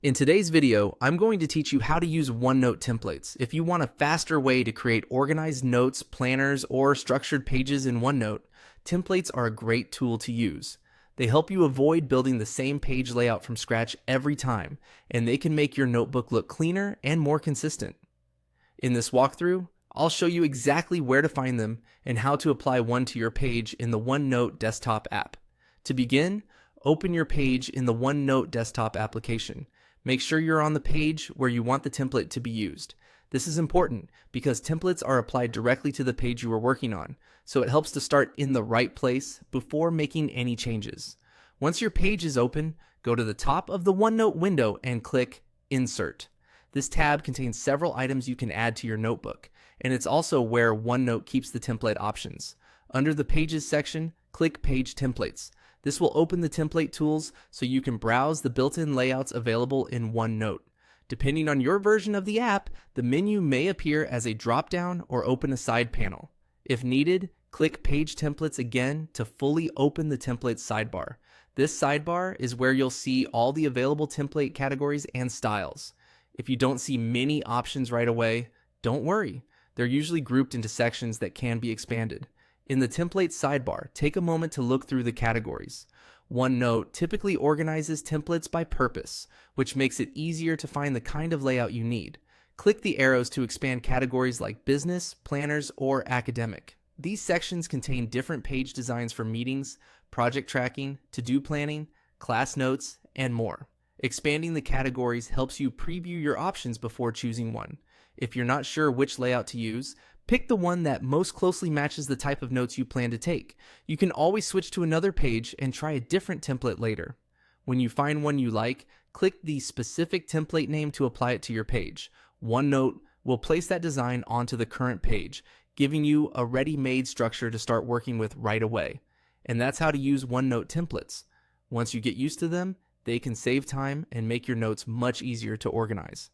In today's video, I'm going to teach you how to use OneNote templates. If you want a faster way to create organized notes, planners, or structured pages in OneNote, templates are a great tool to use. They help you avoid building the same page layout from scratch every time, and they can make your notebook look cleaner and more consistent. In this walkthrough, I'll show you exactly where to find them and how to apply one to your page in the OneNote desktop app. To begin, open your page in the OneNote desktop application. Make sure you're on the page where you want the template to be used. This is important because templates are applied directly to the page you are working on, so it helps to start in the right place before making any changes. Once your page is open, go to the top of the OneNote window and click Insert. This tab contains several items you can add to your notebook, and it's also where OneNote keeps the template options. Under the Pages section, click Page Templates. This will open the template tools so you can browse the built-in layouts available in OneNote. Depending on your version of the app, the menu may appear as a drop-down or open a side panel. If needed, click Page Templates again to fully open the template sidebar. This sidebar is where you'll see all the available template categories and styles. If you don't see many options right away, don't worry. They're usually grouped into sections that can be expanded. In the template sidebar, take a moment to look through the categories. OneNote typically organizes templates by purpose, which makes it easier to find the kind of layout you need. Click the arrows to expand categories like business, planners, or academic. These sections contain different page designs for meetings, project tracking, to-do planning, class notes, and more. Expanding the categories helps you preview your options before choosing one. If you're not sure which layout to use, pick the one that most closely matches the type of notes you plan to take. You can always switch to another page and try a different template later. When you find one you like, click the specific template name to apply it to your page. OneNote will place that design onto the current page, giving you a ready-made structure to start working with right away. And that's how to use OneNote templates. Once you get used to them, they can save time and make your notes much easier to organize.